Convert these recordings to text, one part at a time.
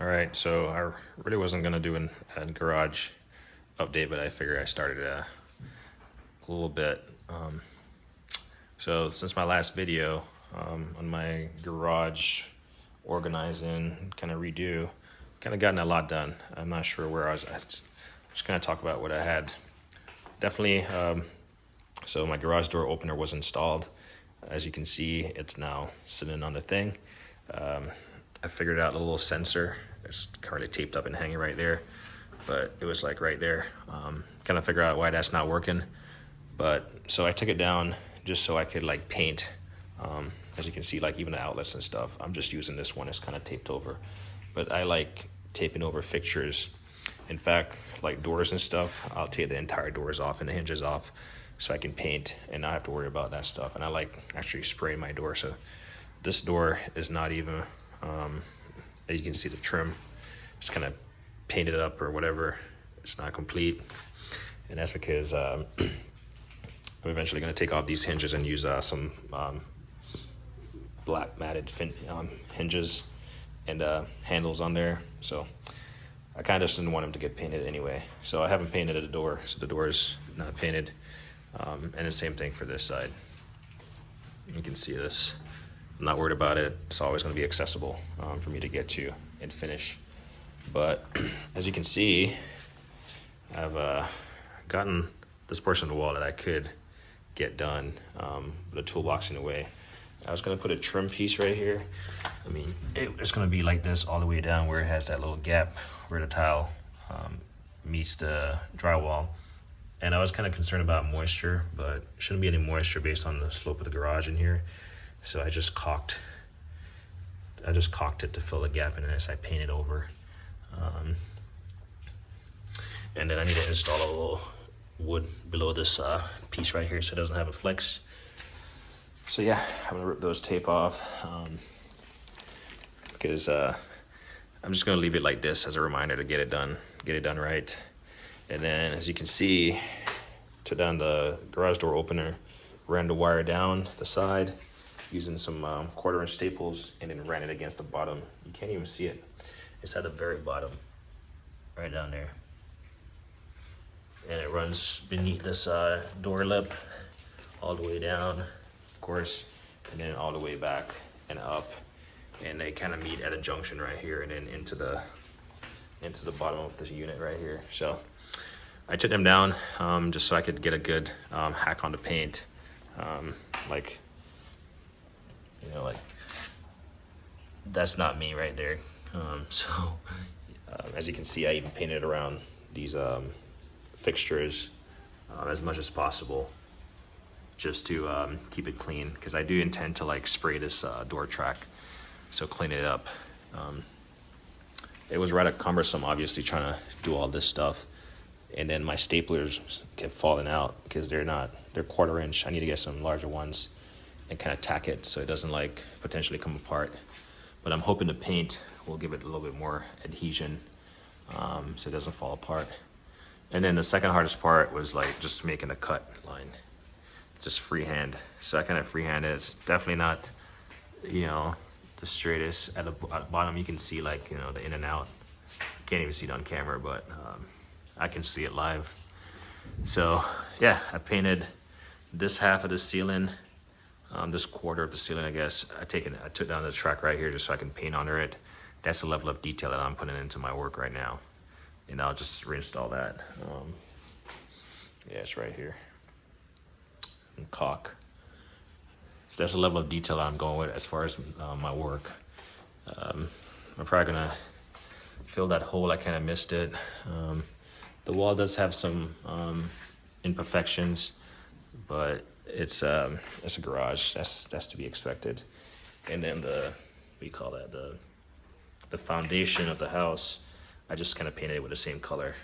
All right, so I really wasn't gonna do a garage update, but I figured I started a little bit. So since my last video on my garage organizing, kind of redo, kind of gotten a lot done. I'm not sure where I was at. Just kind of talk about what I had. Definitely. So my garage door opener was installed. As you can see, it's now sitting on the thing. I figured out a little sensor. It's currently taped up and hanging right there, but it was like right there. Kind of figure out why that's not working. But so I took it down just so I could like paint. As you can see, like even the outlets and stuff, I'm just using this one. It's kind of taped over, but I like taping over fixtures. In fact, like doors and stuff, I'll take the entire doors off and the hinges off so I can paint and not have to worry about that stuff. And I like actually spray my door. So this door is not even, as you can see the trim, just kind of painted up or whatever. It's not complete. And that's because I'm eventually going to take off these hinges and use some black matted hinges and handles on there. So I kind of just didn't want them to get painted anyway. So I haven't painted the door, so the door is not painted. And the same thing for this side. You can see this. I'm not worried about it. It's always going to be accessible for me to get to and finish. But as you can see, I've gotten this portion of the wall that I could get done with a toolbox in the way. I was going to put a trim piece right here. I mean, it's going to be like this all the way down where it has that little gap where the tile meets the drywall. And I was kind of concerned about moisture, but shouldn't be any moisture based on the slope of the garage in here. So I just caulked it to fill the gap in as I painted over. And then I need to install a little wood below this piece right here so it doesn't have a flex. So yeah, I'm gonna rip those tape off because I'm just gonna leave it like this as a reminder to get it done right. And then as you can see, took down the garage door opener, ran the wire down the side using some 1/4" staples, and then ran it against the bottom. You can't even see it. It's at the very bottom, right down there. And it runs beneath this door lip all the way down, of course, and then all the way back and up. And they kind of meet at a junction right here and then into the bottom of this unit right here. So I took them down just so I could get a good hack on the paint. Like that's not me right there. As you can see, I even painted around these fixtures as much as possible just to keep it clean, because I do intend to like spray this door track, so clean it up. It was rather cumbersome, obviously, trying to do all this stuff, and then my staplers kept falling out because they're 1/4 inch. I need to get some larger ones and kind of tack it so it doesn't like potentially come apart. But I'm hoping the paint will give it a little bit more adhesion so it doesn't fall apart. And then the second hardest part was like just making a cut line, just freehand. So I kind of freehand it. It's definitely not, the straightest. At the bottom you can see like, the in and out. You can't even see it on camera, but I can see it live. So yeah, I painted this half of the ceiling, this 1/4 of the ceiling, I guess. I took down the track right here just so I can paint under it. That's the level of detail that I'm putting into my work right now. And I'll just reinstall that. Yeah, it's right here. And caulk. So that's the level of detail that I'm going with as far as my work. I'm probably gonna fill that hole. I kind of missed it. The wall does have some imperfections, but it's a garage. That's to be expected. And then the foundation of the house, I just kind of painted it with the same color.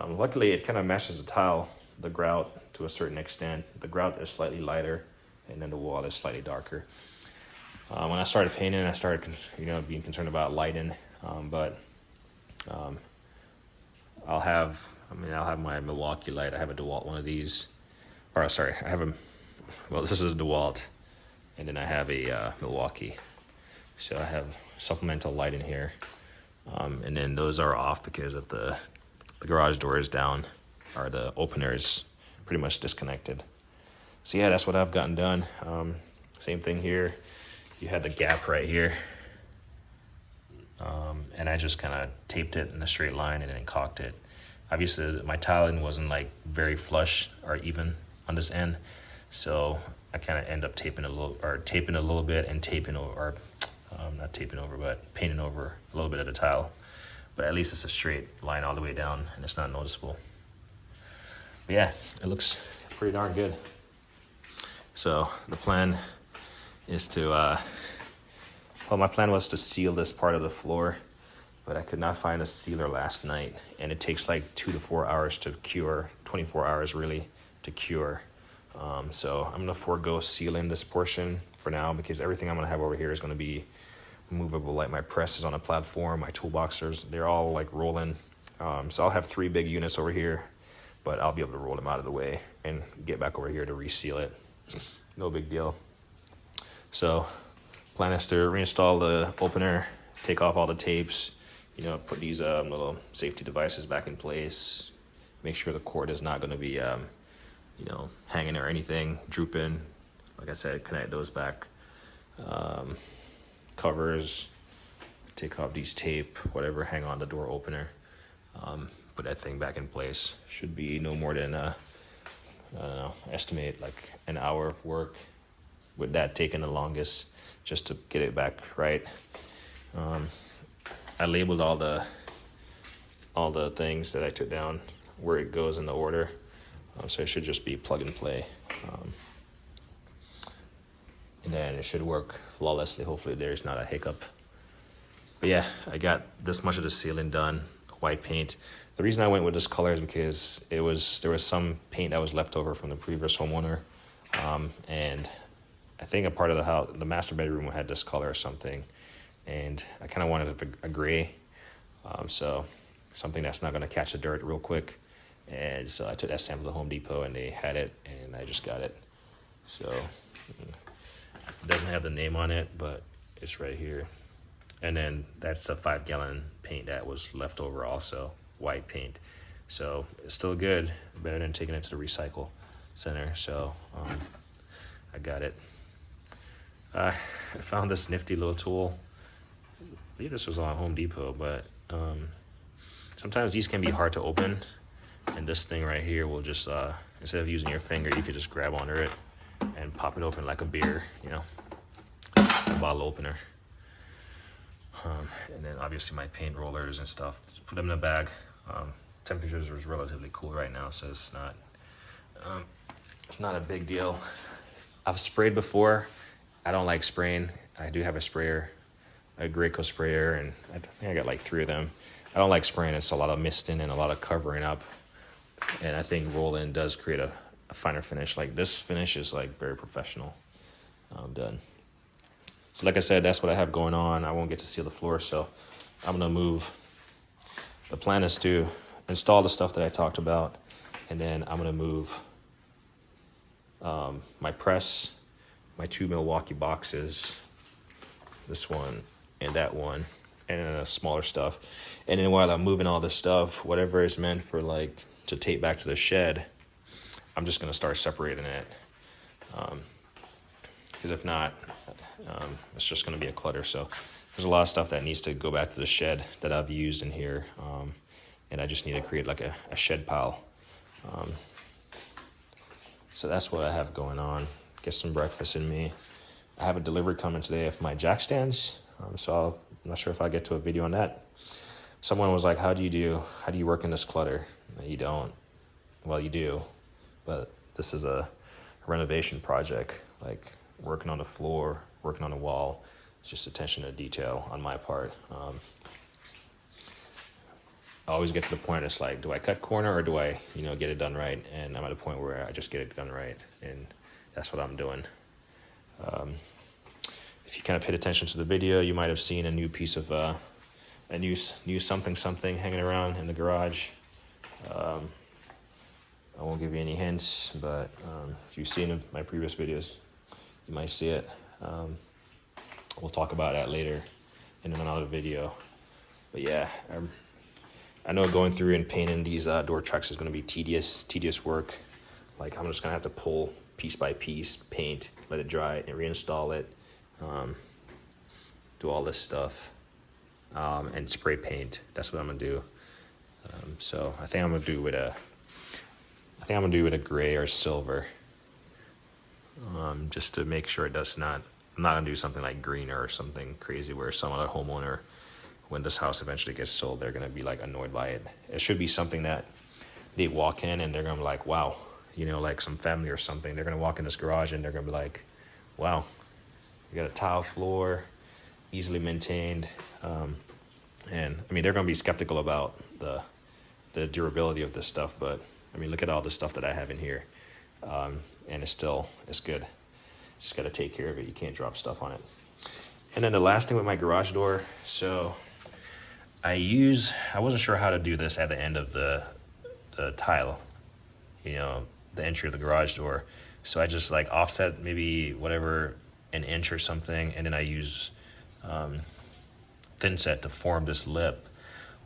Luckily, it kind of matches the tile, the grout, to a certain extent. The grout is slightly lighter, and then the wall is slightly darker. When I started painting, I started, being concerned about lighting, but I'll have my Milwaukee light. I have a DeWalt one of these, or sorry, this is a DeWalt, and then I have a Milwaukee. So I have supplemental light in here. And then those are off because of the garage door is down, or the opener is pretty much disconnected. So yeah, that's what I've gotten done. Same thing here. You had the gap right here. And I just kind of taped it in a straight line and then caulked it. Obviously, my tiling wasn't like very flush or even on this end, so I kind of end up taping a little bit and taping over, or not taping over, but painting over a little bit of the tile. But at least it's a straight line all the way down and it's not noticeable. But yeah, it looks pretty darn good. So the plan is to, well, my plan was to seal this part of the floor, but I could not find a sealer last night, and it takes like 2 to 4 hours to cure, 24 hours really to cure. So I'm gonna forego sealing this portion for now, because everything I'm gonna have over here is gonna be movable. Like my press is on a platform, my toolboxers, they're all like rolling. So I'll have 3 big units over here, but I'll be able to roll them out of the way and get back over here to reseal it. No big deal. So plan is to reinstall the opener, take off all the tapes, you know, put these little safety devices back in place, make sure the cord is not going to be, you know, hanging or anything, drooping. Like I said, connect those back. Covers, take off these tape, whatever, hang on the door opener. Put that thing back in place. Should be no more than, I don't know, estimate like an hour of work, with that taking the longest just to get it back right. I labeled all the things that I took down, where it goes in the order, so it should just be plug and play, and then it should work flawlessly. Hopefully there's not a hiccup. But yeah, I got this much of the ceiling done, white paint. The reason I went with this color is because there was some paint that was left over from the previous homeowner, and I think a part of the house, the master bedroom, had this color or something, and I kind of wanted a gray, so something that's not going to catch the dirt real quick. And so I took that sample to Home Depot, and they had it, and I just got it. So it doesn't have the name on it, but it's right here. And then that's a 5-gallon paint that was left over, also white paint. So it's still good, better than taking it to the recycle center. So I got it. I found this nifty little tool. I believe this was on Home Depot, but sometimes these can be hard to open. And this thing right here will just, instead of using your finger, you could just grab onto it and pop it open like a beer, you know, a bottle opener. And then obviously my paint rollers and stuff, just put them in a bag. Temperatures are relatively cool right now, so it's not a big deal. I've sprayed before. I don't like spraying. I do have a sprayer, a Graco sprayer, and I think I got like 3 of them. I don't like spraying. It's a lot of misting and a lot of covering up. And I think roll-in does create a finer finish. Like this finish is like very professional. Done. So like I said, that's what I have going on. I won't get to seal the floor, so I'm gonna move. The plan is to install the stuff that I talked about, and then I'm gonna move my press, my 2 Milwaukee boxes, this one and that one, and then smaller stuff. And then while I'm moving all this stuff, whatever is meant for like to tape back to the shed, I'm just gonna start separating it. Because if not, it's just gonna be a clutter. So there's a lot of stuff that needs to go back to the shed that I've used in here. And I just need to create like a shed pile. So that's what I have going on. Get some breakfast in me. I have a delivery coming today of my jack stands. So I'm not sure if I get to a video on that. Someone was like, how do you work in this clutter? You don't. Well, you do, but this is a renovation project, like working on the floor, working on the wall. It's just attention to detail on my part. I always get to the point, it's like, do I cut corner or do I, get it done right? And I'm at a point where I just get it done right, and that's what I'm doing. If you kind of paid attention to the video, you might have seen a new piece of a new something hanging around in the garage. I won't give you any hints, but if you've seen my previous videos, you might see it. We'll talk about that later in another video. But yeah, I know going through and painting these door tracks is going to be tedious work. Like I'm just going to have to pull piece by piece, paint, let it dry, and reinstall it. Do all this stuff, and spray paint. That's what I'm going to do. So I think I'm going to do with a gray or silver. Just to make sure it does not, I'm not gonna do something like green or something crazy where some other homeowner, when this house eventually gets sold, they're gonna be like annoyed by it. It should be something that they walk in and they're gonna be like, wow, you know, like some family or something. They're gonna walk in this garage and they're gonna be like, wow, you got a tile floor, easily maintained. And I mean, they're gonna be skeptical about the durability of this stuff, but I mean, look at all the stuff that I have in here. And it's good. Just got to take care of it. You can't drop stuff on it. And then the last thing with my garage door. So I wasn't sure how to do this at the end of the tile, you know, the entry of the garage door. So I just like offset maybe whatever, an inch or something. And then I use thin set to form this lip.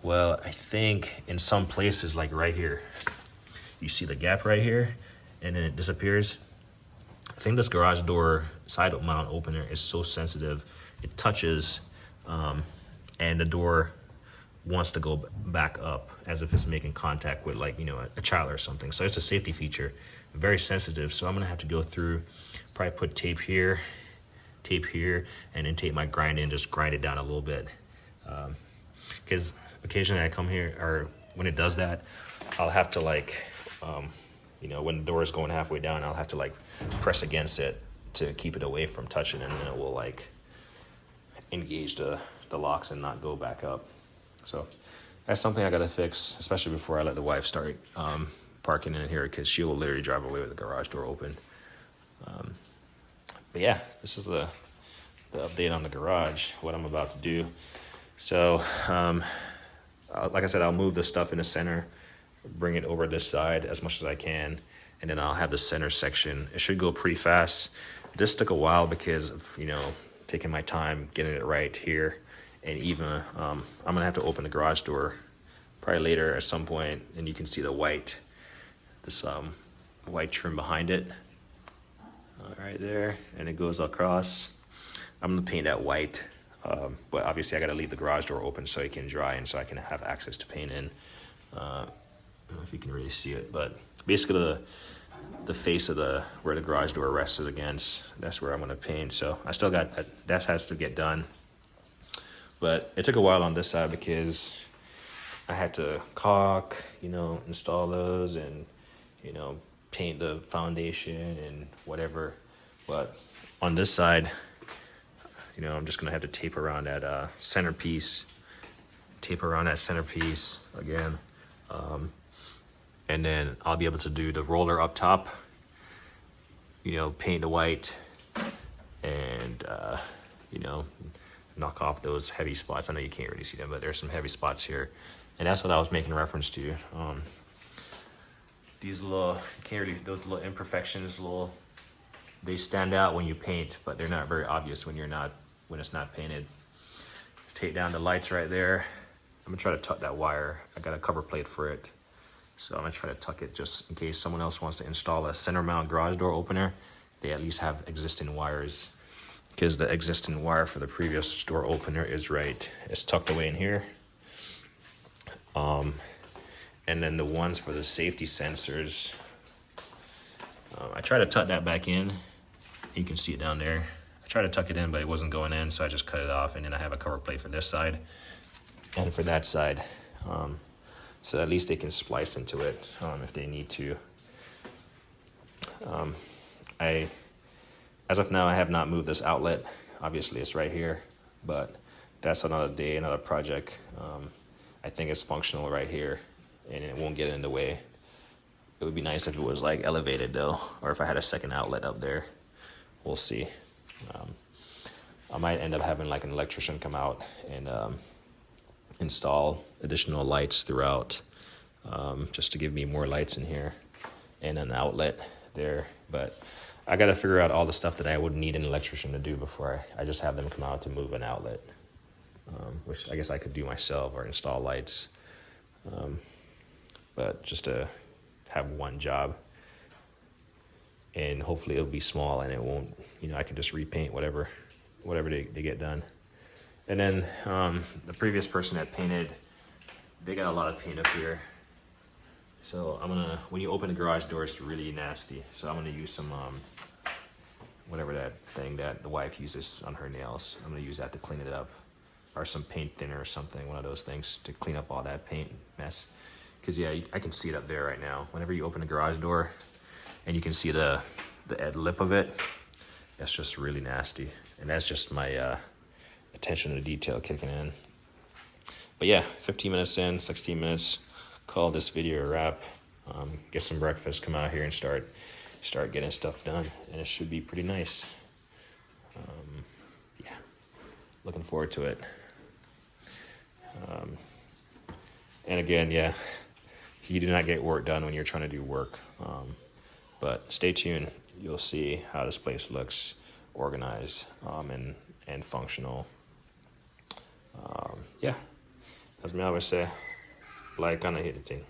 Well, I think in some places, like right here, you see the gap right here, and then it disappears. I think this garage door side mount opener is so sensitive, it touches, and the door wants to go back up as if it's making contact with, like, you know, a child or something. So it's a safety feature, very sensitive. So I'm gonna have to go through, probably put tape here, and then take my grind in, just grind it down a little bit. Because occasionally I come here, or when it does that, I'll have to like, you know, when the door is going halfway down, I'll have to like press against it to keep it away from touching, and then it will like engage the locks and not go back up. So that's something I gotta fix, especially before I let the wife start parking in here, because she will literally drive away with the garage door open. But yeah, this is the update on the garage, what I'm about to do. So like I said, I'll move the stuff in the center, bring it over this side as much as I can, and then I'll have the center section. It should go pretty fast. This took a while because of, you know, taking my time getting it right here. And even I'm gonna have to open the garage door probably later at some point, and you can see the white, this white trim behind it, right there, and it goes across. I'm gonna paint that white, but obviously I gotta leave the garage door open so it can dry and so I can have access to paint in. I don't know if you can really see it, but basically the face of where the garage door rests against, that's where I'm gonna paint. So I still got that has to get done, but it took a while on this side because I had to caulk, you know, install those, and, you know, paint the foundation and whatever. But on this side, you know, I'm just gonna have to tape around that centerpiece again. And then I'll be able to do the roller up top, you know, paint the white, and, you know, knock off those heavy spots. I know you can't really see them, but there's some heavy spots here. And that's what I was making reference to. These little, those little imperfections, they stand out when you paint, but they're not very obvious when it's not painted. Take down the lights right there. I'm gonna try to tuck that wire. I got a cover plate for it. So I'm gonna try to tuck it just in case someone else wants to install a center mount garage door opener. They at least have existing wires, because the existing wire for the previous door opener is right. It's tucked away in here. And then the ones for the safety sensors, I tried to tuck that back in. You can see it down there. I tried to tuck it in, but it wasn't going in, so I just cut it off, and then I have a cover plate for this side and for that side. So at least they can splice into it if they need to. As of now, I have not moved this outlet. Obviously, it's right here, but that's another day, another project. I think it's functional right here, and it won't get in the way. It would be nice if it was like elevated though, or if I had a second outlet up there. We'll see. I might end up having like an electrician come out and install additional lights throughout, just to give me more lights in here and an outlet there. But I got to figure out all the stuff that I would need an electrician to do before I just have them come out to move an outlet. which I guess I could do myself or install lights. But just to have one job, and hopefully it'll be small and it won't, I can just repaint whatever they get done. And then the previous person that painted, they got a lot of paint up here. So when you open the garage door, it's really nasty. So I'm gonna use some, whatever that thing that the wife uses on her nails. I'm gonna use that to clean it up. Or some paint thinner or something, one of those things to clean up all that paint mess. Cause yeah, I can see it up there right now. Whenever you open the garage door and you can see the lip of it, that's just really nasty. And that's just my attention to detail kicking in. But yeah, 15 minutes in, 16 minutes, call this video a wrap. Get some breakfast, come out here and start getting stuff done. And it should be pretty nice. Yeah, looking forward to it. And again, yeah, you do not get work done when you're trying to do work. But stay tuned. You'll see how this place looks organized and functional. Yeah, as me always say, like, and hit the thing.